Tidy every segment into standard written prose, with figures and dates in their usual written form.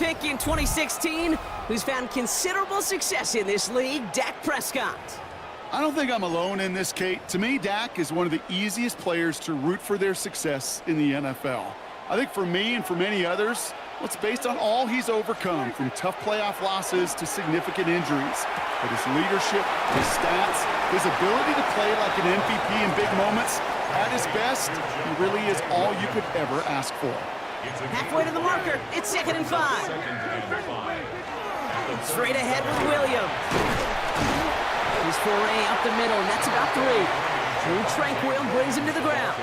pick in 2016, who's found considerable success in this league, Dak Prescott. I don't think I'm alone in this, Kate. To me, Dak is one of the easiest players to root for their success in the NFL. I think for me and for many others, it's based on all he's overcome, from tough playoff losses to significant injuries. But his leadership, his stats, his ability to play like an MVP in big moments, at his best, he really is all you could ever ask for. Halfway to the marker, it's 2nd and 5. Straight ahead with Williams. His foray up the middle, and that's about 3. Drew Tranquil brings him to the ground.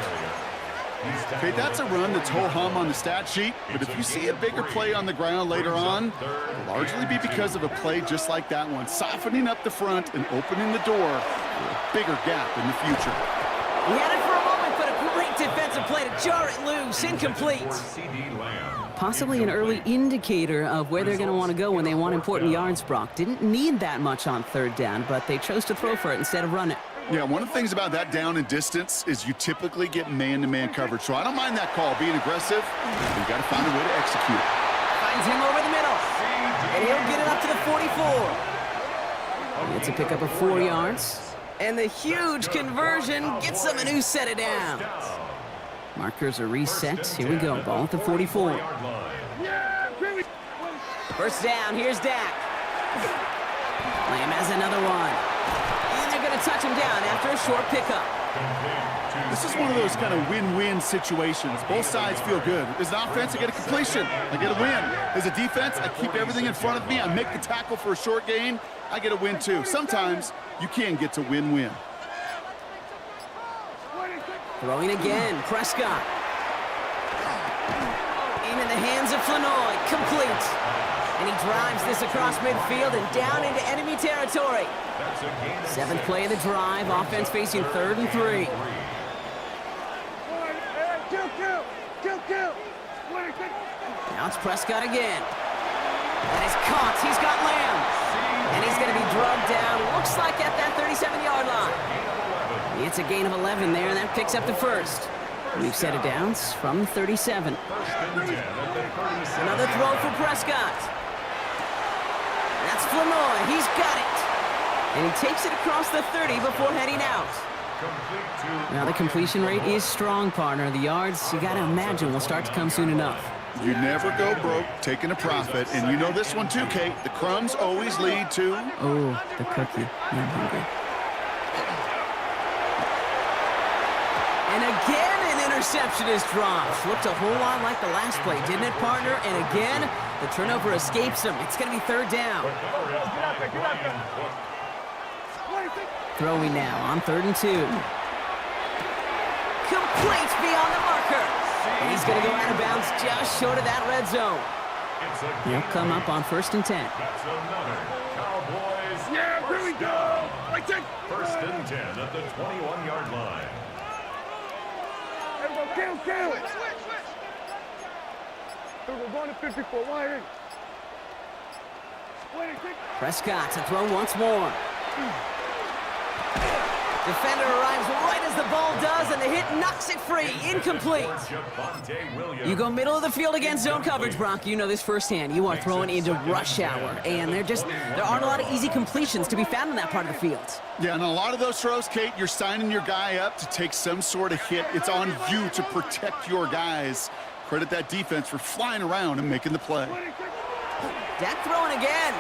Okay, that's a run that's ho-hum on the stat sheet, but if you see a bigger play on the ground later on, it'll largely be because of a play just like that one, softening up the front and opening the door for a bigger gap in the future. He had it for a moment, but a great defensive play to jar it loose, incomplete. Possibly an early indicator of where they're going to want to go when they want important yards, Brock. Didn't need that much on 3rd down, but they chose to throw for it instead of run it. Yeah, one of the things about that down and distance is you typically get man-to-man coverage. So I don't mind that call, being aggressive. You got to find a way to execute it. Finds him over the middle, and he'll get it up to the 44. It's a pickup of 4 yards, and the huge conversion gets them a new set of downs. Markers are reset. Here we go, ball at the 44. First down, here's Dak. Lamb has another one. And they're going to touch him down after a short pickup. This is one of those kind of win-win situations. Both sides feel good. As an offense, I get a completion. I get a win. As a defense, I keep everything in front of me. I make the tackle for a short gain. I get a win, too. Sometimes you can get to win-win. Throwing again, Prescott. In the hands of Flanoy, complete. And he drives this across midfield and down into enemy territory. 7th play of the drive, offense facing 3rd and 3. Now it's Prescott again. And it's caught, he's got Lamb. And he's going to be drugged down, looks like at that 37-yard line. It's a gain of 11 there, and that picks up the 1st. We've set it downs from 37. Another throw for Prescott. That's Flanoy. He's got it. And he takes it across the 30 before heading out. Now the completion rate is strong, partner. The yards, you got to imagine, will start to come soon enough. You never go broke taking a profit. And you know this one too, Kate. The crumbs always lead to... Oh, the cookie. I'm hungry. And again, an interception is dropped. Looked a whole lot like the last play, didn't it, partner? And again, the turnover escapes him. It's going to be 3rd down. Throwing now on 3rd and 2. Complete beyond the marker. And he's going to go out of bounds just short of that red zone. He'll come up on 1st and 10. Cowboys. Yeah, here we go. 1st and 10 at the 21-yard line. Kill. We're going to 54. Why? Prescott to throw once more. Defender arrives right as the ball does, and the hit knocks it free. Incomplete. You go middle of the field against zone coverage, Brock. You know this firsthand. You are throwing into rush hour, and there aren't a lot of easy completions to be found in that part of the field. Yeah, and a lot of those throws, Kate, you're signing your guy up to take some sort of hit. It's on you to protect your guys. Credit that defense for flying around and making the play. Dak throwing again.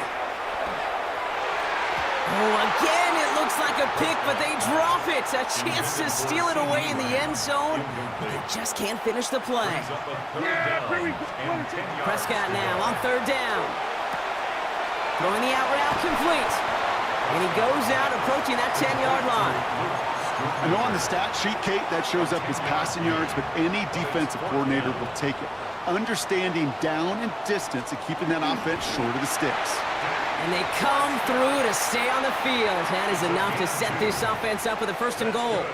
Oh, again, it looks like a pick, but they drop it. A chance to steal it away in the end zone, but they just can't finish the play. Prescott now on 3rd down. Throwing the out route complete. And he goes out approaching that 10-yard line. I know on the stat sheet, Kate, that shows up as passing yards, but any defensive coordinator will take it. Understanding down and distance and keeping that offense short of the sticks. And they come through to stay on the field. That is enough to set this offense up with a 1st and goal.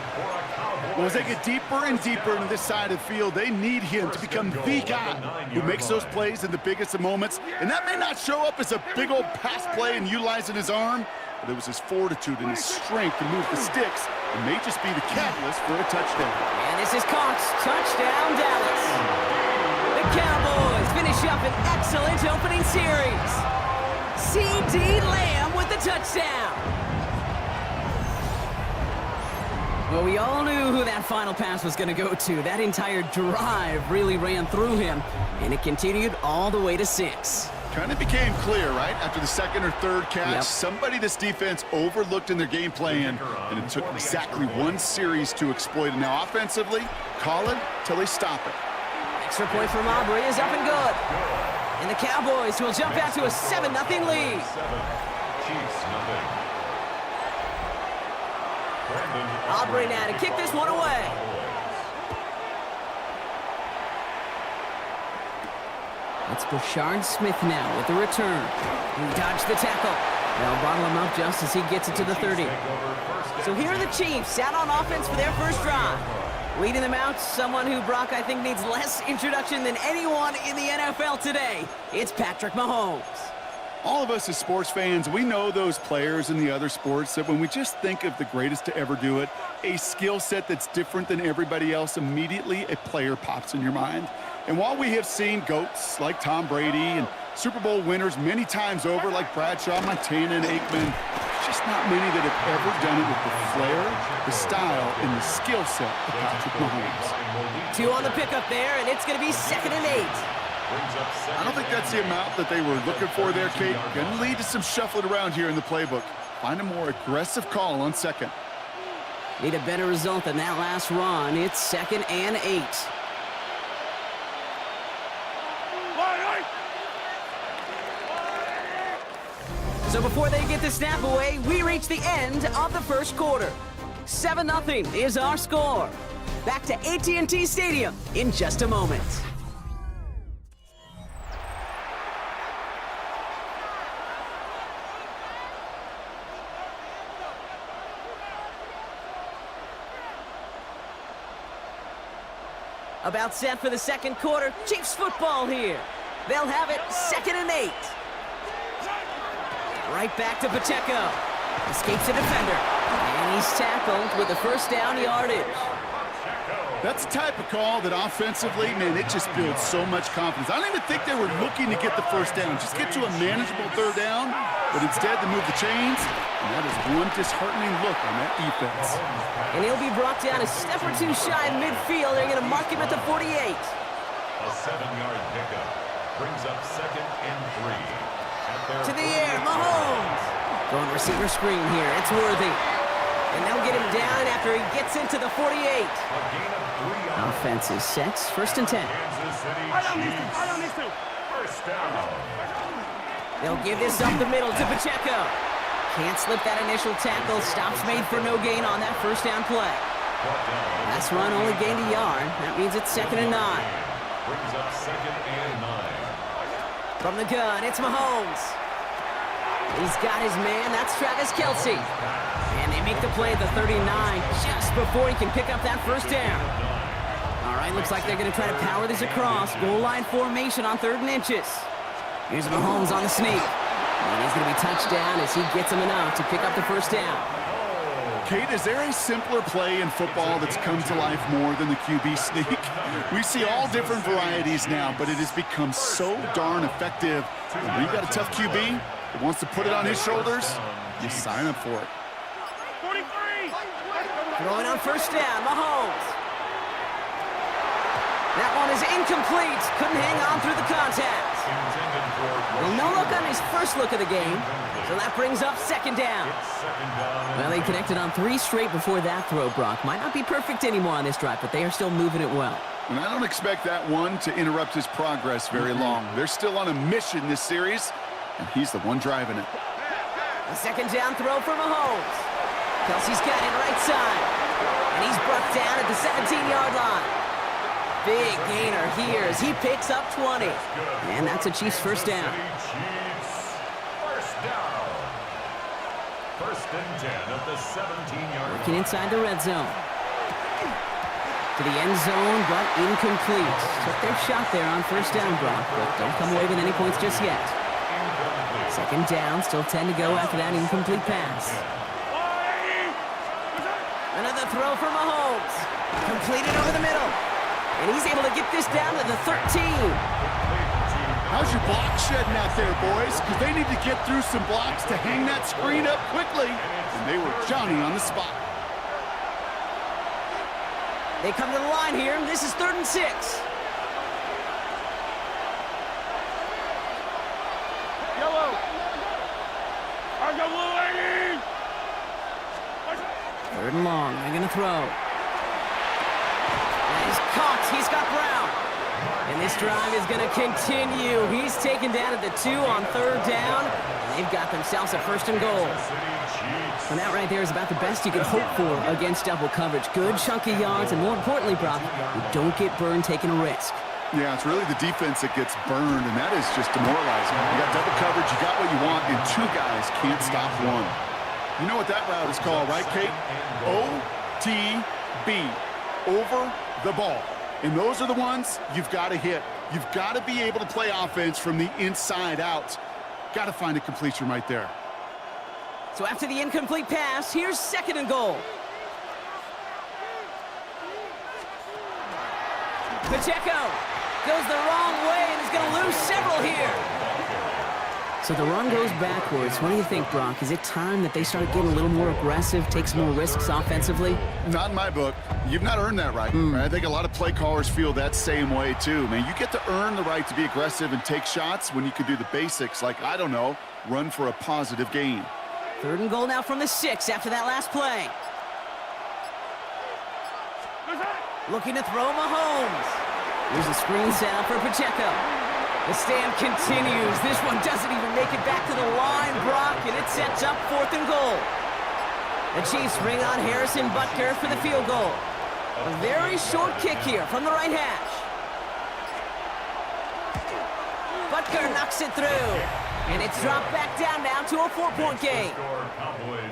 Well, as they get deeper and deeper into this side of the field, they need him to become the guy who makes those plays in the biggest of moments. And that may not show up as a big old pass play and utilizing his arm, but it was his fortitude and his strength to move the sticks. It may just be the catalyst for a touchdown. And this is caught. Touchdown, Dallas. The Cowboys finish up an excellent opening series. C.D. Lamb with the touchdown. Well, we all knew who that final pass was going to go to. That entire drive really ran through him, and it continued all the way to 6. Kind of became clear, right? After the second or third catch, Yep. somebody this defense overlooked in their game plan, and it took exactly one series to exploit it. Now, offensively, call it till they stop it. Extra point from Aubrey is up and good. And the Cowboys will jump out to a 7-0 lead. Chiefs nothing. Aubrey now to kick this one away. It's Brashard Smith now with the return. He dodged the tackle. They'll bottle him up just as he gets it to the 30. So here are the Chiefs out on offense for their first drive. Leading them out, someone who, Brock, I think needs less introduction than anyone in the NFL today. It's Patrick Mahomes. All of us as sports fans, we know those players in the other sports that when we just think of the greatest to ever do it, a skill set that's different than everybody else, immediately a player pops in your mind. And while we have seen GOATs like Tom Brady and Super Bowl winners many times over like Bradshaw, Montana, and Aikman, there's just not many that have ever done it with the flair, the style, and the skill set of Patrick Mahomes. 2 on the pickup there, and it's going to be 2nd and 8. I don't think that's the amount that they were looking for there, Kate. Going to lead to some shuffling around here in the playbook. Find a more aggressive call on 2nd. Need a better result than that last run. It's 2nd and 8. So before they get the snap away, we reach the end of the first quarter. 7-0 is our score. Back to AT&T Stadium in just a moment. About set for the second quarter. Chiefs football here. They'll have it 2nd and 8. Right back to Pacheco. Escapes a defender. And he's tackled with the first down yardage. That's the type of call that offensively, man, it just builds so much confidence. I don't even think they were looking to get the first down. Just get to a manageable 3rd down, but instead they move the chains, and that is one disheartening look on that defense. And he'll be brought down a step or 2 shy of midfield. They're going to mark him at the 48. A 7-yard pickup brings up 2nd and 3. To the air, Mahomes. Going receiver screen here. It's Worthy. And they'll get him down after he gets into the 48. Offense is set. 1st and 10. First down. They'll give this up the middle to Pacheco. Can't slip that initial tackle. Stops made for no gain on that first down play. Last run only gained a yard. That means it's 2nd and 9. Brings up 2nd and 9. From the gun, it's Mahomes. He's got his man. That's Travis Kelce. And they make the play at the 39 just before he can pick up that first down. All right, looks like they're going to try to power this across. Goal line formation on 3rd and inches. Here's Mahomes on the sneak. And he's going to be touched down as he gets him enough to pick up the first down. Kate, is there a simpler play in football that's come to life more than the QB sneak? We see all different varieties now, but it has become so darn effective. And when you've got a tough QB that wants to put it on his shoulders, you sign up for it. Throwing on first down, Mahomes. That one is incomplete. Couldn't hang on through the contact. Well, no look on his first look of the game. So that brings up 2nd down. Well, they connected on 3 straight before that throw, Brock. Might not be perfect anymore on this drive, but they are still moving it well. And I don't expect that one to interrupt his progress very long. They're still on a mission this series, and he's the one driving it. A 2nd down throw for Mahomes. Kelsey's got it right side. And he's brought down at the 17-yard line. Big gainer here as he picks up 20. And that's a Chiefs first down. First down. 1st and 10 at the 17-yard line. Working inside the red zone. To the end zone, but incomplete. Took their shot there on first down, Brock, but don't come away with any points just yet. 2nd down, still 10 to go after that incomplete pass. Another throw for Mahomes. Completed over the middle. And he's able to get this down to the 13. How How's your block shedding out there, boys? Because they need to get through some blocks to hang that screen up quickly. And they were Johnny on the spot. They come to the line here. This is 3rd and 6. Yellow. I got blue hanging. 3rd and long. They're going to throw. And he's caught. He's got Brown. And this drive is going to continue. He's taken down at the 2 on 3rd down. And they've got themselves a 1st and goal. And that right there is about the best you can hope for against double coverage. Good chunky yards, and more importantly, Brock, you don't get burned taking a risk. Yeah, it's really the defense that gets burned, and that is just demoralizing. You got double coverage, you got what you want, and 2 guys can't stop one. You know what that route is called, right, Kate? OTB, over the ball. And those are the ones you've got to hit. You've got to be able to play offense from the inside out. Got to find a completion right there. So after the incomplete pass, here's 2nd and goal. Pacheco goes the wrong way and is going to lose several here. So the run goes backwards. What do you think, Brock? Is it time that they start getting a little more aggressive, take some more risks offensively? Not in my book. You've not earned that right. Right? I think a lot of play callers feel that same way, too. Man, you get to earn the right to be aggressive and take shots when you can do the basics, like, I don't know, run for a positive gain. 3rd and goal now from the 6 after that last play. Looking to throw Mahomes. Here's a screen set up for Pacheco. The stand continues. This one doesn't even make it back to the line, Brock, and it sets up 4th and goal. The Chiefs bring on Harrison Butker for the field goal. A very short kick here from the right hash. Butker knocks it through. And it's dropped back down now to a 4-point game.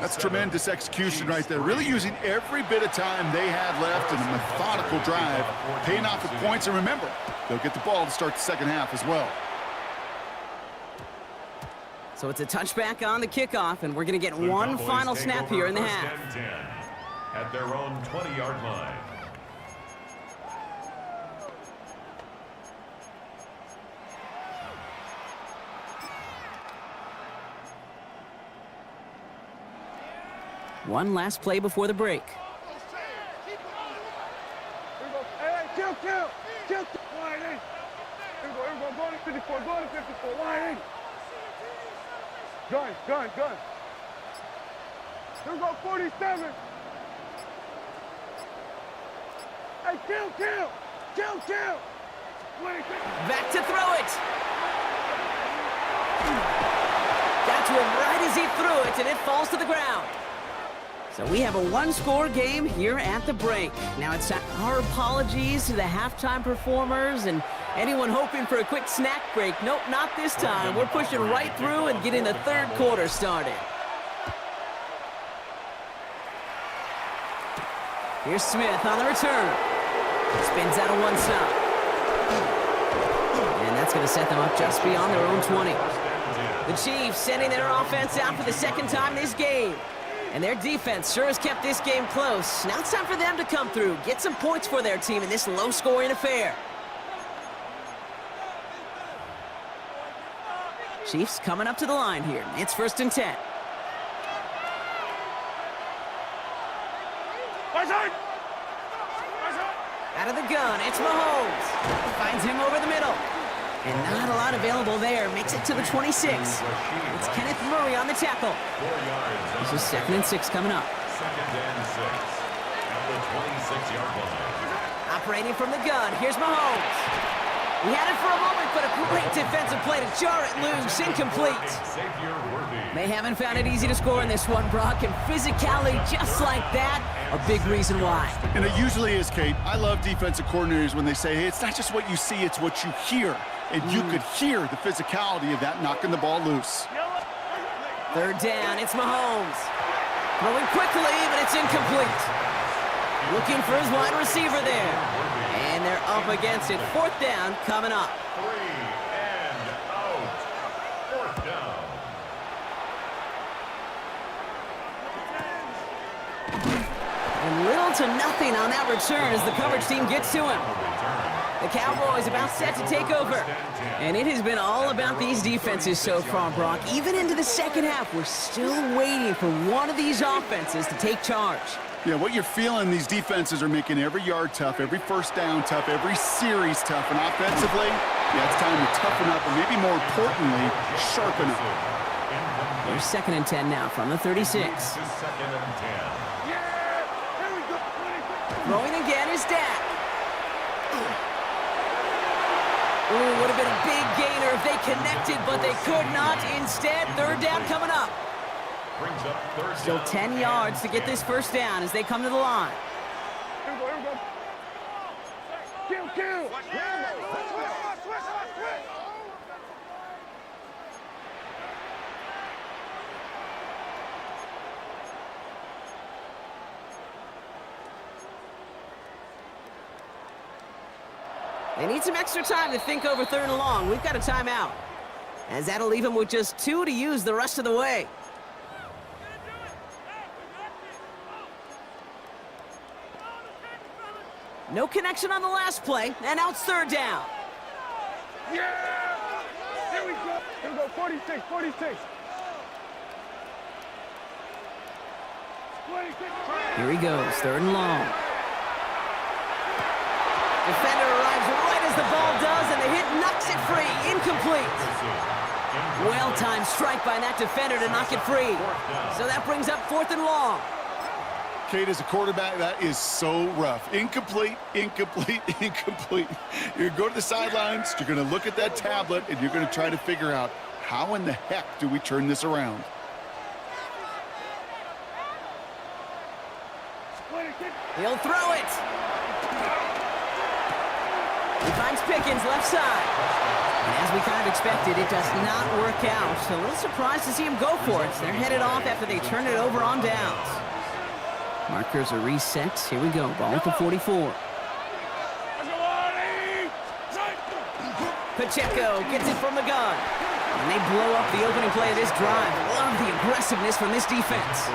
That's tremendous execution right there. Really using every bit of time they had left in a methodical drive, paying off with points. And remember, they'll get the ball to start the 2nd half as well. So it's a touchback on the kickoff, and we're going to get one final snap here in the half. At their own 20-yard line. One last play before the break. Hey, kill. Line in. Here we go. Going to 54. Going to 54. Line in. Gun. Here we go, 47. Hey, kill. 26. Back to throw it. Got to him right as he threw it, and it falls to the ground. So we have a 1-score game here at the break. Now it's our apologies to the halftime performers and anyone hoping for a quick snack break. Nope, not this time. We're pushing right through and getting the 3rd quarter started. Here's Smith on the return. Spins out of one stop. And that's going to set them up just beyond their own 20. The Chiefs sending their offense out for the 2nd time this game. And their defense sure has kept this game close. Now it's time for them to come through, get some points for their team in this low-scoring affair. Chiefs coming up to the line here. It's 1st and 10. Out of the gun, it's Mahomes. Finds him over the middle. And not a lot available there. Makes it to the 26. It's Kenneth Murray on the tackle. This is 2nd and 6 coming up. 2nd and 6. At the 26-yard line. Operating from the gun, here's Mahomes. He had it for a moment, but a great defensive play to jar it loose. Incomplete. They haven't found it easy to score in this one, Brock, and physicality just like that, a big reason why. And it usually is, Kate. I love defensive coordinators when they say, hey, it's not just what you see, it's what you hear. And you could hear the physicality of that knocking the ball loose. 3rd down, it's Mahomes. Throwing quickly, but it's incomplete. Looking for his wide receiver there. And they're up against it. 4th down coming up. 3 and out. 4th down. And little to nothing on that return as the coverage team gets to him. The Cowboys about set to take over. And it has been all about these defenses so far, Brock. Even into the second half, we're still waiting for one of these offenses to take charge. Yeah, what you're feeling, these defenses are making every yard tough, every first down tough, every series tough. And offensively, yeah, it's time to toughen up, and maybe more importantly, sharpen up. Here's 2nd and 10 now from the 36. Throwing again is Dak. Ooh, would have been a big gainer if they connected, but they could not. Instead, 3rd down coming up. Still 10 yards to get this first down as they come to the line. Here we go. Kill. They need some extra time to think over 3rd and long. We've got a timeout, as that'll leave them with just 2 to use the rest of the way. No connection on the last play, and now it's 3rd down. Yeah! Here we go, 46. Here he goes, 3rd and long. Defender arrives right as the ball does, and the hit knocks it free. Incomplete. Well-timed strike by that defender to knock it free. So that brings up 4th and long. Kate, as a quarterback, that is so rough. Incomplete. You're going to go to the sidelines, you're going to look at that tablet, and you're going to try to figure out, how in the heck do we turn this around? He'll throw it. He finds Pickens left side. And as we kind of expected, it does not work out. So a little surprised to see him go for it. They're headed off after they turn it over on downs. Markers are reset. Here we go. Ball at the 44. Pacheco gets it from the gun. And they blow up the opening play of this drive. Love the aggressiveness from this defense.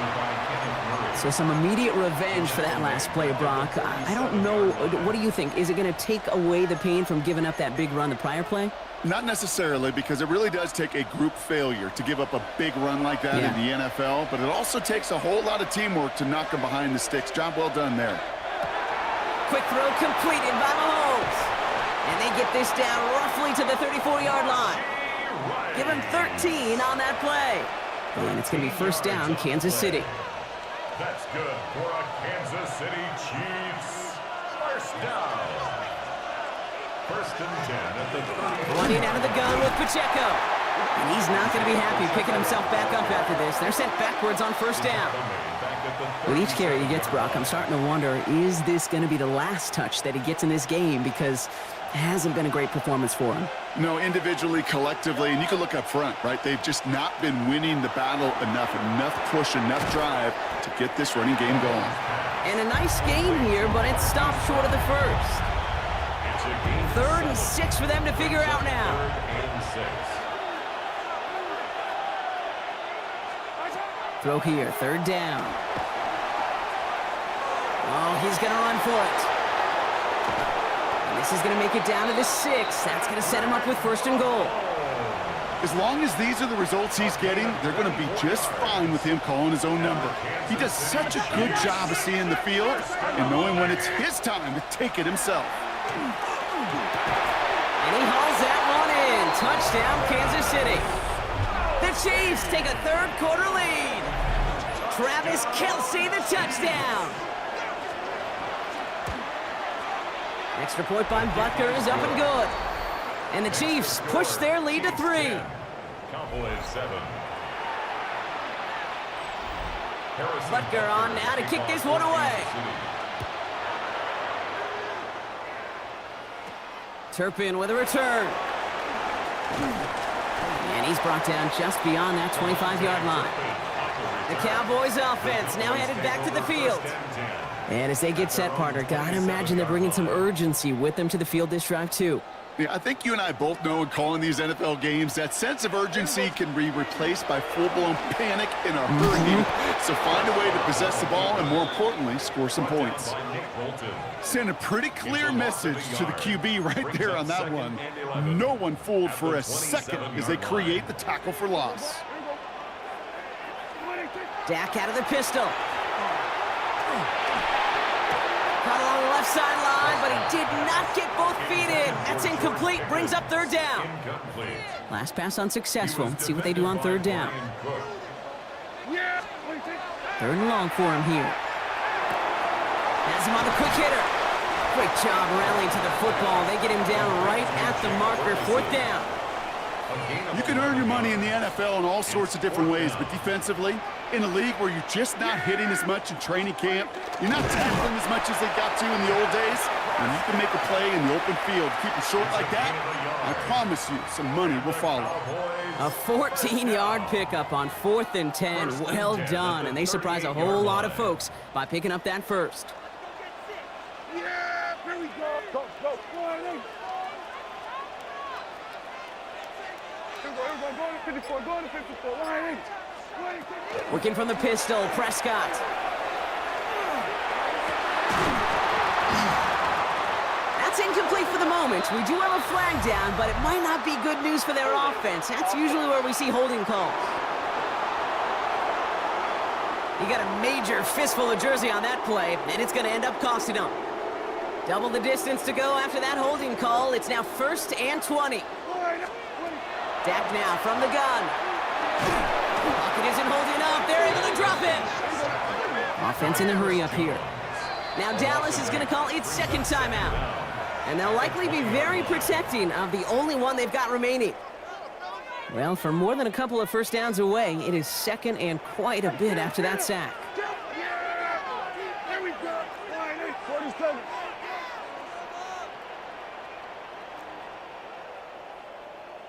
So some immediate revenge for that last play, Brock. I don't know. What do you think? Is it going to take away the pain from giving up that big run the prior play? Not necessarily, because it really does take a group failure to give up a big run like that in the NFL, but it also takes a whole lot of teamwork to knock them behind the sticks. Job well done there. Quick throw completed by Mahomes. And they get this down roughly to the 34-yard line. Give him 13 on that play. And it's going to be 1st down, Kansas City. That's good for a Kansas City Chiefs. 1st down. 1st and 10 at the 30. Running out of the gun with Pacheco. And he's not going to be happy picking himself back up after this. They're sent backwards on 1st down. With each carry he gets, Brock, I'm starting to wonder, is this going to be the last touch that he gets in this game? Because it hasn't been a great performance for him. No, individually, collectively, and you can look up front, right? They've just not been winning the battle enough push, enough drive to get this running game going. And a nice game here, but it stopped short of the 1st. 3rd and 6 for them to figure out now. 3rd and 6. Throw here, 3rd down. Oh, he's going to run for it. And this is going to make it down to the 6. That's going to set him up with 1st and goal. As long as these are the results he's getting, they're going to be just fine with him calling his own number. He does such a good job of seeing the field and knowing when it's his time to take it himself. And he hauls that one in. Touchdown, Kansas City. The Chiefs take a 3rd quarter lead. Travis Kelce, the touchdown. Extra point by Butker is up and good. And the Chiefs push their lead to 3. Cowboys 7. Butker on now to kick this one away. Turpin with a return. And he's brought down just beyond that 25-yard line. The Cowboys offense now headed back to the field. And as they get set, partner, gotta imagine they're bringing some urgency with them to the field this drive, too. Yeah, I think you and I both know in calling these NFL games that sense of urgency can be replaced by full-blown panic in a hurry. So find a way to possess the ball and, more importantly, score some points. Send a pretty clear message to the QB right there on that one. No one fooled for a second as they create the tackle for loss. Dak out of the pistol. Caught along the left sideline, but he did not get both feet in. That's incomplete. Brings up third down. Last pass unsuccessful. Let's see what they do on third down. Third and long for him here. Has him on the quick hitter. Great job rallying to the football. They get him down right at the marker. Fourth down. You can earn your money in the NFL in all sorts of different ways, but defensively, in a league where you're just not hitting as much in training camp, you're not tackling as much as they got to in the old days, and you can make a play in the open field, keep it short like that, I promise you some money will follow. A 14-yard pickup on 4th and 10. Well done, and they surprise a whole lot of folks by picking up that first. Yeah, here we go. Go, go, go. Go to 54, go to 54, line. Working from the pistol, Prescott. That's incomplete for the moment. We do have a flag down, but it might not be good news for their offense. That's usually where we see holding calls. You got a major fistful of jersey on that play, and it's going to end up costing them. Double the distance to go after that holding call. It's now 1st and 20. Dak now from the gun. Pocket isn't holding up. They're able to drop it. Offense in the hurry up here. Now Dallas is going to call its second timeout. And they'll likely be very protecting of the only one they've got remaining. Well, for more than a couple of first downs away, it is 2nd and quite a bit after that sack. There we go. 47.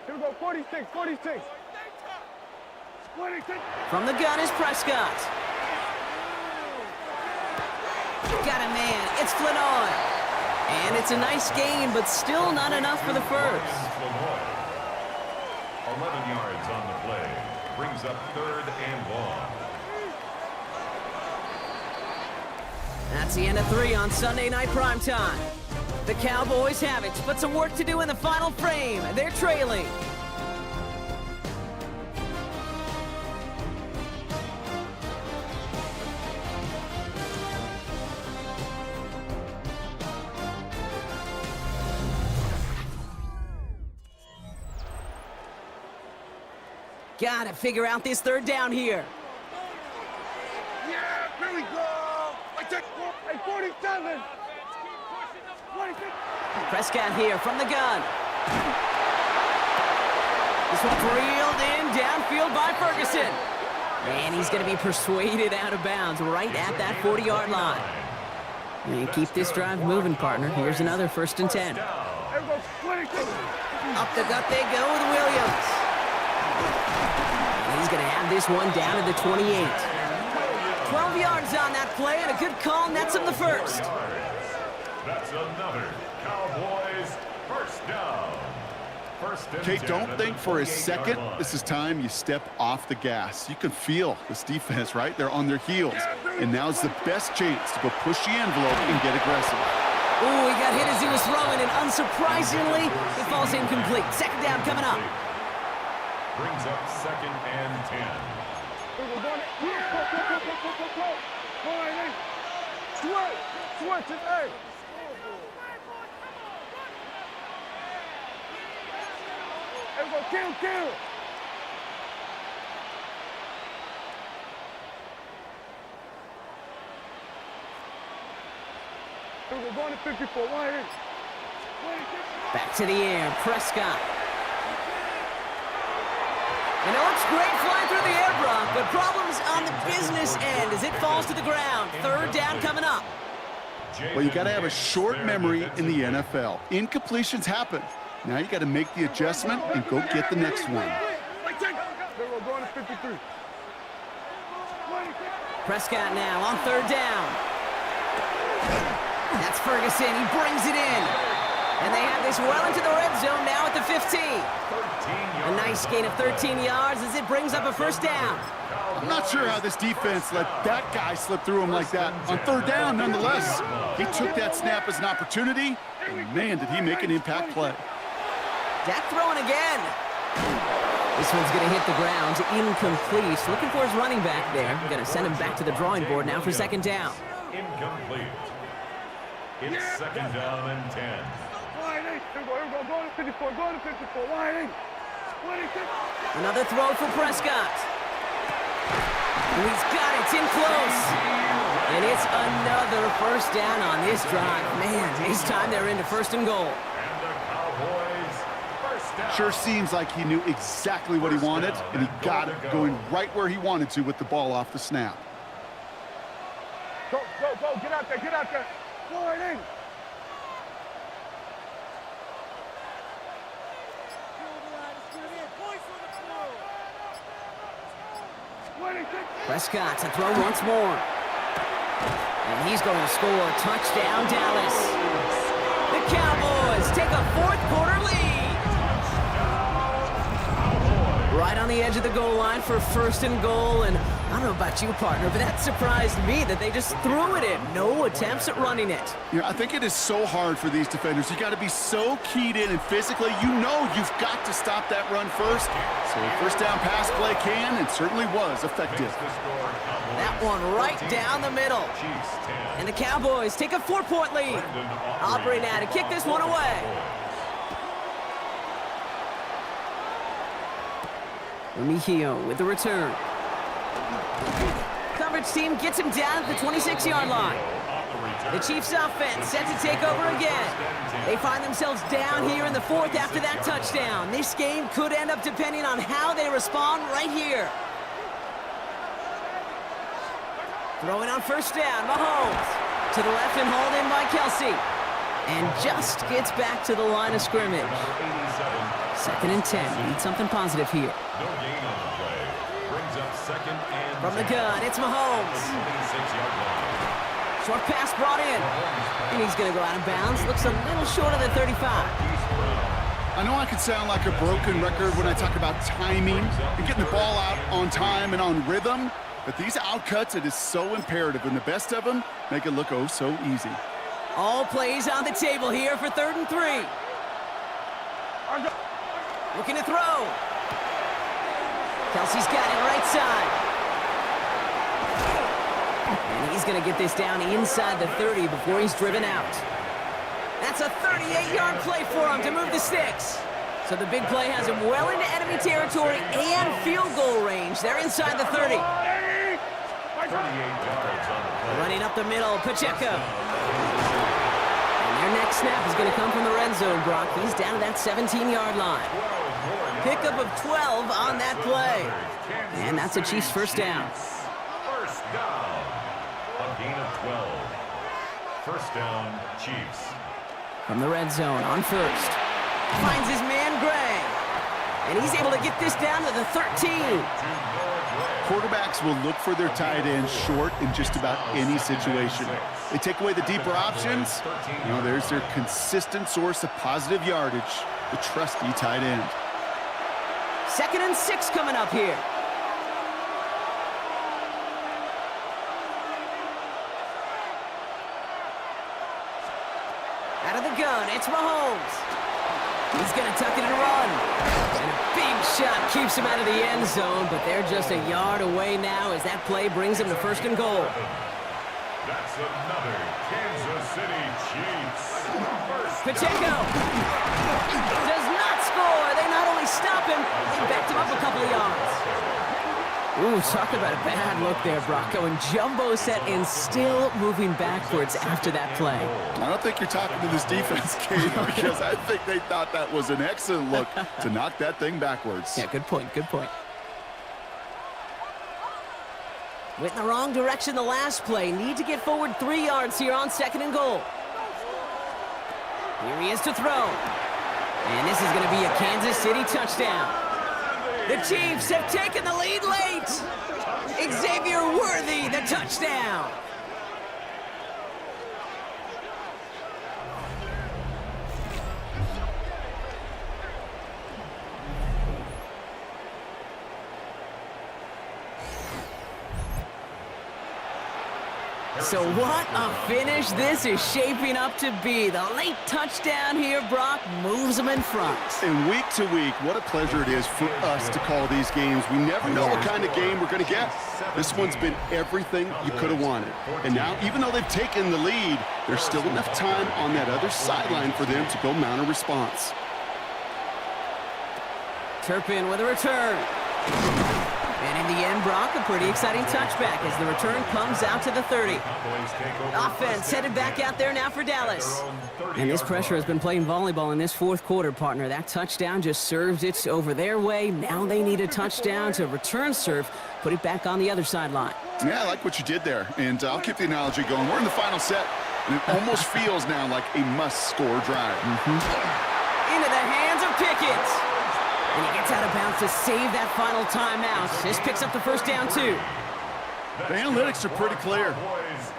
Here we go, 46, 46. 26. From the gun is Prescott. Got a man. It's Flanoy. And it's a nice gain, but still not enough for the first. 11 yards on the play. Brings up 3rd and long. That's the end of 3 on Sunday Night Primetime. The Cowboys have it, but some work to do in the final frame. They're trailing. Gotta figure out this third down here. Yeah, here we go. I take 47. 26. Prescott here from the gun. This one's reeled in downfield by Ferguson. And he's going to be persuaded out of bounds right at that 40-yard line. And keep this drive moving, partner. Here's another 1st and 10. Up the gut they go with Williams. And he's going to have this one down to the 28. 12 yards on that play, and a good call nets him the first. That's another Cowboys first down. Okay, don't think for a second this is time you step off the gas. You can feel this defense, right? They're on their heels. And now's the best chance to go push the envelope and get aggressive. Ooh, he got hit as he was throwing, and unsurprisingly, it falls incomplete. 2nd down coming up. Brings up 2nd and 10. Switch it, hey. Hey, go kill. We're going to 54. Back to the air, Prescott. And it looks great flying through the air, Brock, but problems on the business end as it falls to the ground. 3rd down coming up. Well, you got to have a short memory in the NFL. Incompletions happen. Now you got to make the adjustment and go get the next one. We're going to 53. Prescott now on 3rd down. That's Ferguson. He brings it in. And they have this well into the red zone now at the 15. A nice gain of 13 yards as it brings up a first down. I'm not sure how this defense let that guy slip through him like that. On third down, nonetheless, he took that snap as an opportunity, and man, did he make an impact play. Dak throwing again. This one's going to hit the ground, incomplete. Looking for his running back there. Going to send him back to the drawing board now for second down. Incomplete. It's second down and 10. Here we go. Go to 54. Go to 54. Wide. 26. Another throw for Prescott. He's got it. It's in close. And it's another first down on this drive. Man, this time they're into first and goal. And the Cowboys first down. Sure seems like he knew exactly what he wanted, and he got it going right where he wanted to with the ball off the snap. Go. Get out there. Wide. Prescott to throw once more. And he's going to score. Touchdown, Dallas. The Cowboys take a fourth quarter lead. Right on the edge of the goal line for first and goal. And I don't know about you, partner, but that surprised me that they just threw it in. No attempts at running it. I think it is so hard for these defenders. You got to be so keyed in and physically, you've got to stop that run first. So a first down pass play can and certainly was effective. That one right down the middle. And the Cowboys take a 4-point lead. Aubrey now to kick this one away. Remigio with the return. Coverage team gets him down at the 26-yard line. The Chiefs offense set to take over again. They find themselves down here in the fourth after that touchdown. This game could end up depending on how they respond right here. Throwing on first down, Mahomes. To the left and hauled in by Kelsey. And just gets back to the line of scrimmage. Second and 10. Need something positive here. No gain on the play. Brings up second and From the gun, it's Mahomes. 26-yard line. Short pass brought in. And he's going to go out of bounds. Looks a little short of the 35. I know I could sound like a broken record when I talk about timing and getting the ball out on time and on rhythm, but these outcuts, it is so imperative, and the best of them make it look oh so easy. All plays on the table here for 3rd and 3. Looking to throw. Kelsey's got it right side. And he's going to get this down inside the 30 before he's driven out. That's a 38-yard play for him to move the sticks. So the big play has him well into enemy territory and field goal range. They're inside the 30. 38 yards on the play. Running up the middle, Pacheco. And their next snap is going to come from the red zone, Brock. He's down to that 17-yard line. Pickup of 12 on that play. And that's a Chiefs first down. First down. A gain of 12. First down, Chiefs. From the red zone on first. Finds his man, Gray. And he's able to get this down to the 13. Quarterbacks will look for their tight end short in just about any situation. They take away the deeper options. There's their consistent source of positive yardage, the trusty tight end. 2nd and 6 coming up here. Out of the gun, it's Mahomes. He's going to tuck it and run. And a big shot keeps him out of the end zone, but they're just a yard away now as that play brings him to 1st and goal. That's another Kansas City Chiefs. Pacheco does not score. They not only stop him, they backed him up a couple of yards. Ooh, talk about a bad look there, Brock. Going jumbo set and still moving backwards after that play. I don't think you're talking to this defense, Kate, because I think they thought that was an excellent look to knock that thing backwards. Yeah, good point, good point. Went in the wrong direction the last play. Need to get forward 3 yards here on 2nd and goal. Here he is to throw. And this is going to be a Kansas City touchdown. The Chiefs have taken the lead late. Xavier Worthy, the touchdown. So what a finish this is shaping up to be. The late touchdown here, Brock, moves them in front. And week to week, what a pleasure it is for us to call these games. We never know what kind of game we're going to get. This one's been everything you could have wanted. And now, even though they've taken the lead, there's still enough time on that other sideline for them to go mount a response. Turpin with a return. And in the end, Brock, a pretty exciting touchback as the return comes out to the 30. Offense headed back out there now for Dallas. And this pressure has been playing volleyball in this fourth quarter, partner. That touchdown just serves it over their way. Now they need a touchdown to return serve, put it back on the other sideline. Yeah, I like what you did there. And I'll keep the analogy going. We're in the final set, and it almost feels now like a must-score drive. Into the hands of Pickett. And he gets out of bounds to save that final timeout. This picks up the first down, too. The analytics are pretty clear.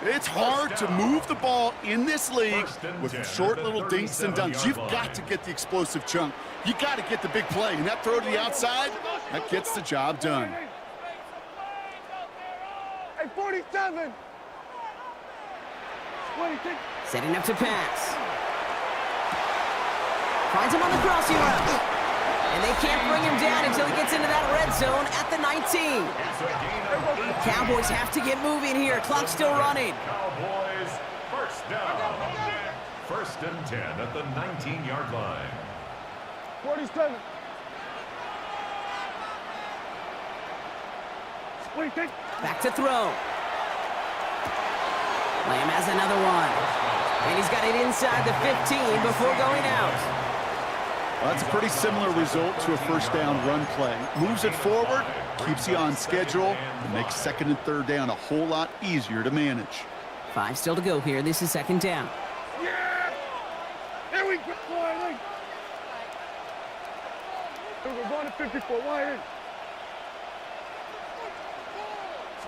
It's hard to move the ball in this league with short little dinks and dunks. You've got to get the explosive chunk. You got to get the big play. And that throw to the outside, that gets the job done. Hey, 47. 26. Setting up to pass. Finds him on the crossing route. And they can't bring him down until he gets into that red zone at the 19. Cowboys have to get moving here. Clock's still running. Cowboys, first down. First and 10 at the 19-yard line. 47. 26. Back to throw. Lamb has another one. And he's got it inside the 15 before going out. Well, that's a pretty similar result to a first down run play. Moves it forward, keeps you on schedule, and makes second and third down a whole lot easier to manage. 5 still to go here. This is second down. Yeah! Here we go, wide in. We're going to 54, wide in.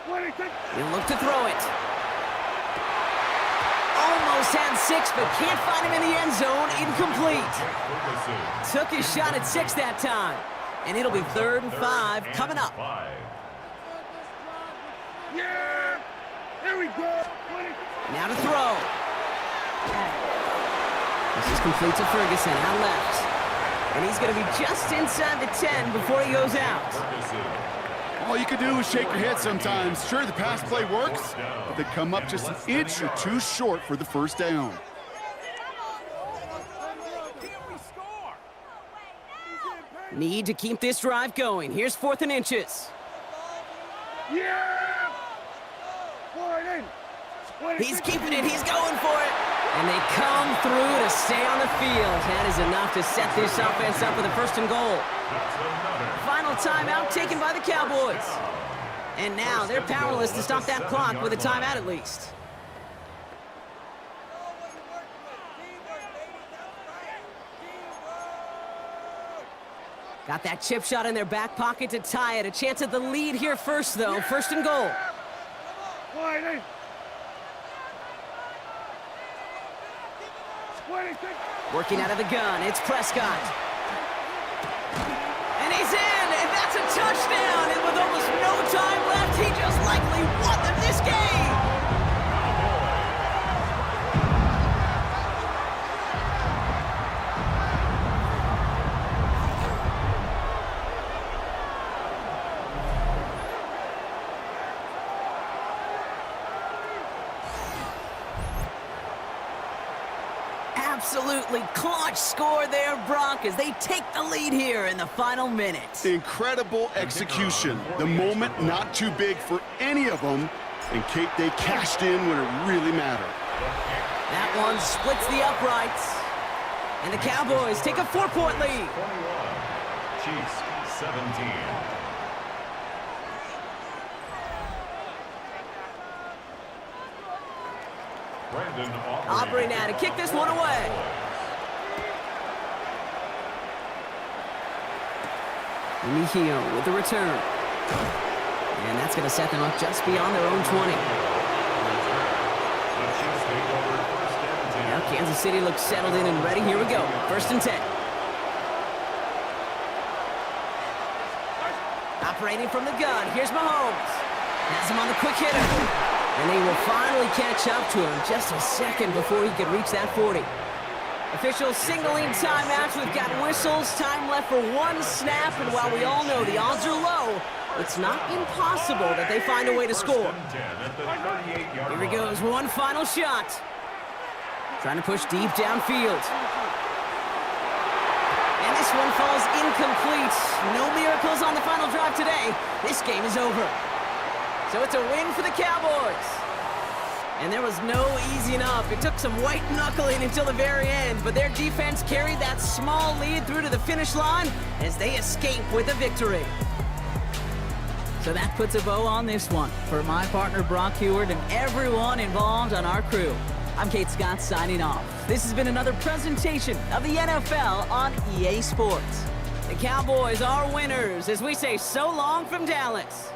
26. He'll look to throw it. Almost had 6, but can't find him in the end zone. Incomplete. Took his shot at 6 that time. And it'll be 3rd and 5 coming up. Yeah! Here we go. 20. Now to throw. This is complete to Ferguson, out left. And he's going to be just inside the 10 before he goes out. All you can do is shake your head sometimes. Sure, the pass play works, but they come up just an inch or two short for the first down. Need to keep this drive going. Here's 4th and inches. Yeah! Wide in. 26. He's keeping it. He's going for it. And they come through to stay on the field. That is enough to set this offense up with a 1st and goal. Final timeout taken by the Cowboys. And now they're powerless to stop that clock with a timeout at least. Got that chip shot in their back pocket to tie it. A chance at the lead here first, though. 1st and goal. Wide in. 26. Working out of the gun, it's Prescott. And he's in, and that's a touchdown. And with almost no time left, he just likely won them this game. Absolutely clutch score there, Brock, as they take the lead here in the final minute. Incredible execution. The moment not too big for any of them, and Kate, they cashed in when it really mattered. That one splits the uprights, and the Cowboys take a 4-point lead. 21, Chiefs 17. Aubrey now to kick this one away. Mejio with the return. And that's going to set them up just beyond their own 20. Now Kansas City looks settled in and ready. Here we go. 1st and 10. Operating from the gun. Here's Mahomes. Has him on the quick hitter. And they will finally catch up to him just a second before he could reach that 40. Officials signaling timeouts. We've got whistles, time left for one snap, and while we all know the odds are low, it's not impossible that they find a way to score. Here he goes, one final shot. Trying to push deep downfield. And this one falls incomplete. No miracles on the final drive today. This game is over. So it's a win for the Cowboys. And there was no easing up. It took some white knuckling until the very end, but their defense carried that small lead through to the finish line as they escape with a victory. So that puts a bow on this one. For my partner Brock Heward and everyone involved on our crew, I'm Kate Scott signing off. This has been another presentation of the NFL on EA Sports. The Cowboys are winners as we say so long from Dallas.